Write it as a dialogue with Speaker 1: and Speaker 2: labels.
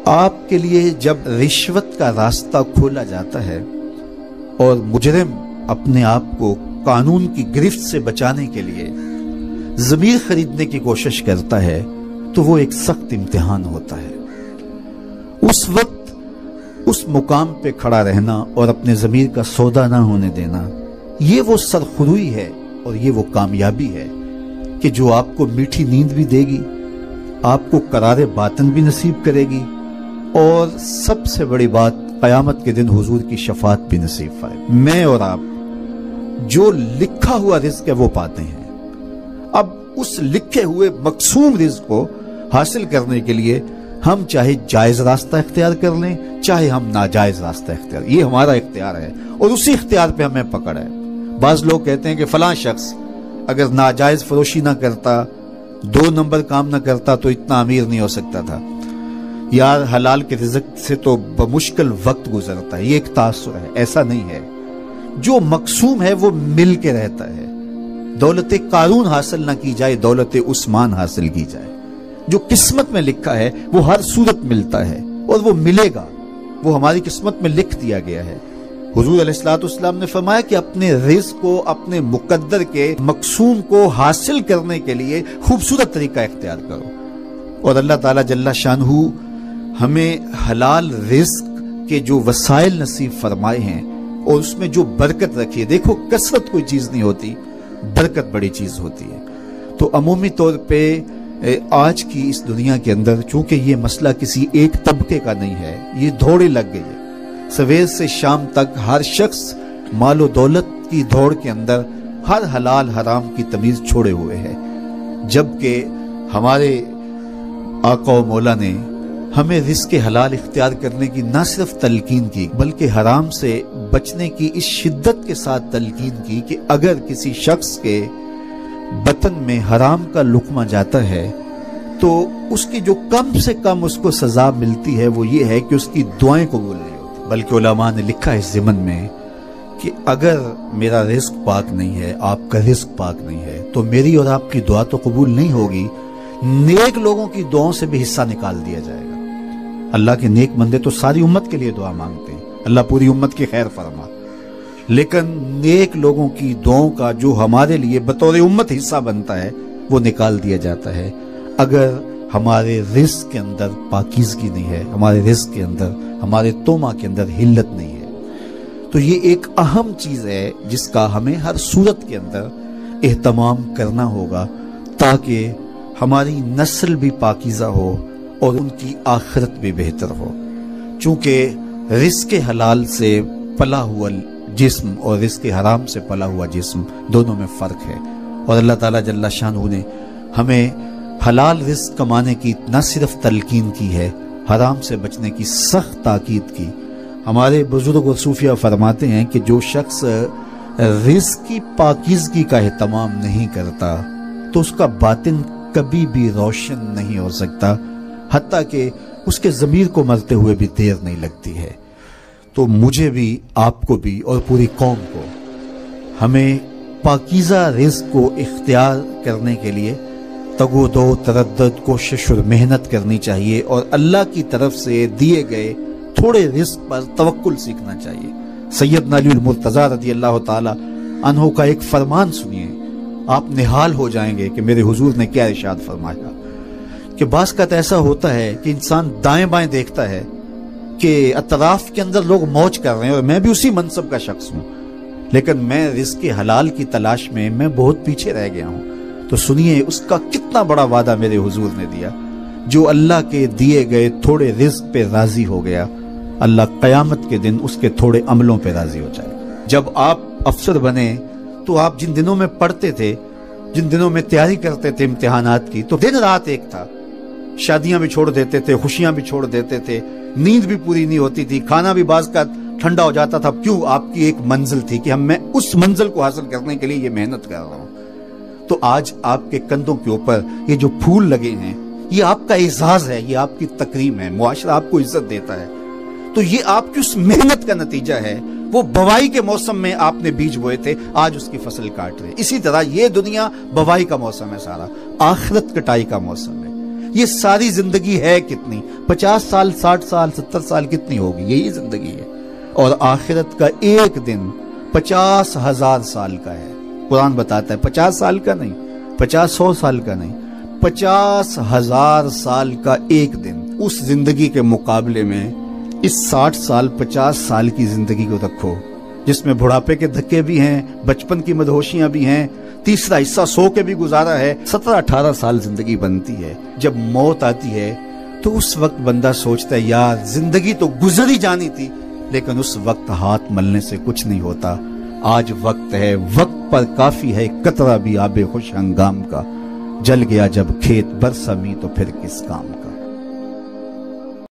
Speaker 1: آپ کے لیے جب رشوت کا راستہ کھولا جاتا ہے اور مجرم اپنے آپ کو قانون کی گرفت سے بچانے کے لیے ضمیر خریدنے کی کوشش کرتا ہے تو وہ ایک سخت امتحان ہوتا ہے۔ اس وقت اس مقام پہ کھڑا رہنا اور اپنے ضمیر کا سودا نہ ہونے دینا، یہ وہ سرخروئی ہے اور یہ وہ کامیابی ہے کہ جو آپ کو میٹھی نیند بھی دے گی، آپ کو قرار باطن بھی نصیب کرے گی، اور سب سے بڑی بات قیامت کے دن حضور کی شفاعت بھی نصیب فرمائے۔ میں اور آپ جو لکھا ہوا رزق ہے وہ پاتے ہیں۔ اب اس لکھے ہوئے مقسوم رزق کو حاصل کرنے کے لیے ہم چاہے جائز راستہ اختیار کر لیں، چاہے ہم ناجائز راستہ اختیار، یہ ہمارا اختیار ہے اور اسی اختیار پہ ہمیں پکڑ ہے۔ بعض لوگ کہتے ہیں کہ فلاں شخص اگر ناجائز فروشی نہ کرتا، 2 نمبر کام نہ کرتا تو اتنا امیر نہیں ہو سکتا تھا، یار حلال کے رزق سے تو بمشکل وقت گزرتا ہے۔ یہ ایک تاثر ہے، ایسا نہیں ہے۔ جو مقسوم ہے وہ مل کے رہتا ہے۔ دولت قارون حاصل نہ کی جائے، دولت عثمان حاصل کی جائے۔ جو قسمت میں لکھا ہے وہ ہر صورت ملتا ہے اور وہ ملے گا، وہ ہماری قسمت میں لکھ دیا گیا ہے۔ حضور علیہ السلام نے فرمایا کہ اپنے رزق کو، اپنے مقدر کے مقسوم کو حاصل کرنے کے لیے خوبصورت طریقہ اختیار کرو، اور اللہ تعالیٰ جل شانہ ہمیں حلال رزق کے جو وسائل نصیب فرمائے ہیں اور اس میں جو برکت رکھی ہے۔ دیکھو، کثرت کوئی چیز نہیں ہوتی، برکت بڑی چیز ہوتی ہے۔ تو عمومی طور پہ آج کی اس دنیا کے اندر چونکہ یہ مسئلہ کسی ایک طبقے کا نہیں ہے، یہ دوڑے لگ گئی ہے۔ سویر سے شام تک ہر شخص مال و دولت کی دوڑ کے اندر ہر حلال حرام کی تمیز چھوڑے ہوئے ہے، جبکہ ہمارے آقا و مولا نے ہمیں رزق حلال اختیار کرنے کی نہ صرف تلقین کی بلکہ حرام سے بچنے کی اس شدت کے ساتھ تلقین کی کہ اگر کسی شخص کے بطن میں حرام کا لقمہ جاتا ہے تو اس کی جو کم سے کم اس کو سزا ملتی ہے وہ یہ ہے کہ اس کی دعائیں قبول نہیں ہوتی۔ بلکہ علماء نے لکھا ہے اس ضمن میں کہ اگر میرا رزق پاک نہیں ہے، آپ کا رزق پاک نہیں ہے، تو میری اور آپ کی دعا تو قبول نہیں ہوگی، نیک لوگوں کی دعاؤں سے بھی حصہ نکال دیا جائے گا۔ اللہ کے نیک بندے تو ساری امت کے لیے دعا مانگتے ہیں، اللہ پوری امت کی خیر فرما، لیکن نیک لوگوں کی دعاؤں کا جو ہمارے لیے بطور امت حصہ بنتا ہے وہ نکال دیا جاتا ہے اگر ہمارے رزق کے اندر پاکیزگی نہیں ہے، ہمارے رزق کے اندر، ہمارے تومہ کے اندر حلت نہیں ہے۔ تو یہ ایک اہم چیز ہے جس کا ہمیں ہر صورت کے اندر اہتمام کرنا ہوگا تاکہ ہماری نسل بھی پاکیزہ ہو اور ان کی آخرت بھی بہتر ہو۔ چونکہ رزق حلال سے پلا ہوا جسم اور رزق حرام سے پلا ہوا جسم دونوں میں فرق ہے، اور اللہ تعالیٰ جل شانہ نے ہمیں حلال رزق کمانے کی نہ صرف تلقین کی ہے، حرام سے بچنے کی سخت تاکید کی۔ ہمارے بزرگ اور صوفیہ فرماتے ہیں کہ جو شخص رزق کی پاکیزگی کا اہتمام نہیں کرتا تو اس کا باطن کبھی بھی روشن نہیں ہو سکتا، حتیٰ کہ اس کے ضمیر کو مرتے ہوئے بھی دیر نہیں لگتی ہے۔ تو مجھے بھی، آپ کو بھی اور پوری قوم کو ہمیں پاکیزہ رزق کو اختیار کرنے کے لیے تگ و دو، تردد، کوشش اور محنت کرنی چاہیے، اور اللہ کی طرف سے دیے گئے تھوڑے رزق پر توکل سیکھنا چاہیے۔ سیدنا علی المرتضیٰ رضی اللہ تعالی عنہ کا ایک فرمان سنیے، آپ نہال ہو جائیں گے کہ میرے حضور نے کیا ارشاد فرمایا کہ بعض کا ایسا ہوتا ہے کہ انسان دائیں بائیں دیکھتا ہے کہ اطراف کے اندر لوگ موج کر رہے ہیں اور میں بھی اسی منصب کا شخص ہوں، لیکن میں رزق حلال کی تلاش میں بہت پیچھے رہ گیا ہوں۔ تو سنیے اس کا کتنا بڑا وعدہ میرے حضور نے دیا، جو اللہ کے دیے گئے تھوڑے رزق پہ راضی ہو گیا، اللہ قیامت کے دن اس کے تھوڑے عملوں پہ راضی ہو جائے۔ جب آپ افسر بنے تو آپ جن دنوں میں پڑھتے تھے، جن دنوں میں تیاری کرتے تھے امتحانات کی، تو دن رات ایک تھا، شادیاں بھی چھوڑ دیتے تھے، خوشیاں بھی چھوڑ دیتے تھے، نیند بھی پوری نہیں ہوتی تھی، کھانا بھی بعض کا ٹھنڈا ہو جاتا تھا۔ کیوں؟ آپ کی ایک منزل تھی کہ میں اس منزل کو حاصل کرنے کے لیے یہ محنت کر رہا ہوں۔ تو آج آپ کے کندھوں کے اوپر یہ جو پھول لگے ہیں، یہ آپ کا اعزاز ہے، یہ آپ کی تکریم ہے، معاشرہ آپ کو عزت دیتا ہے۔ تو یہ آپ کی اس محنت کا نتیجہ ہے، وہ بوائی کے موسم میں آپ نے بیج بوئے تھے، آج اس کی فصل کاٹ رہے۔ اسی طرح یہ دنیا بوائی کا موسم ہے، سارا آخرت کٹائی کا موسم ہے۔ یہ ساری زندگی ہے کتنی؟ 50 سال، 60 سال، 70 سال کتنی ہوگی؟ یہی زندگی ہے۔ اور آخرت کا ایک دن 50,000 سال کا ہے۔ قرآن بتاتا ہے 50 سال کا نہیں، 50-100 سال کا نہیں، 50,000 سال کا ایک دن۔ اس زندگی کے مقابلے میں اس 60 سال 50 سال کی زندگی کو رکھو، جس میں بڑھاپے کے دھکے بھی ہیں، بچپن کی مدہوشیاں بھی ہیں، تیسرا حصہ سو کے بھی گزارا ہے، 17-18 سال زندگی بنتی ہے۔ جب موت آتی ہے تو اس وقت بندہ سوچتا ہے یار زندگی تو گزر ہی جانی تھی، لیکن اس وقت ہاتھ ملنے سے کچھ نہیں ہوتا۔ آج وقت ہے، وقت پر کافی ہے قطرہ بھی آب خوش ہنگام کا، جل گیا جب کھیت برسا می تو پھر کس کام کا۔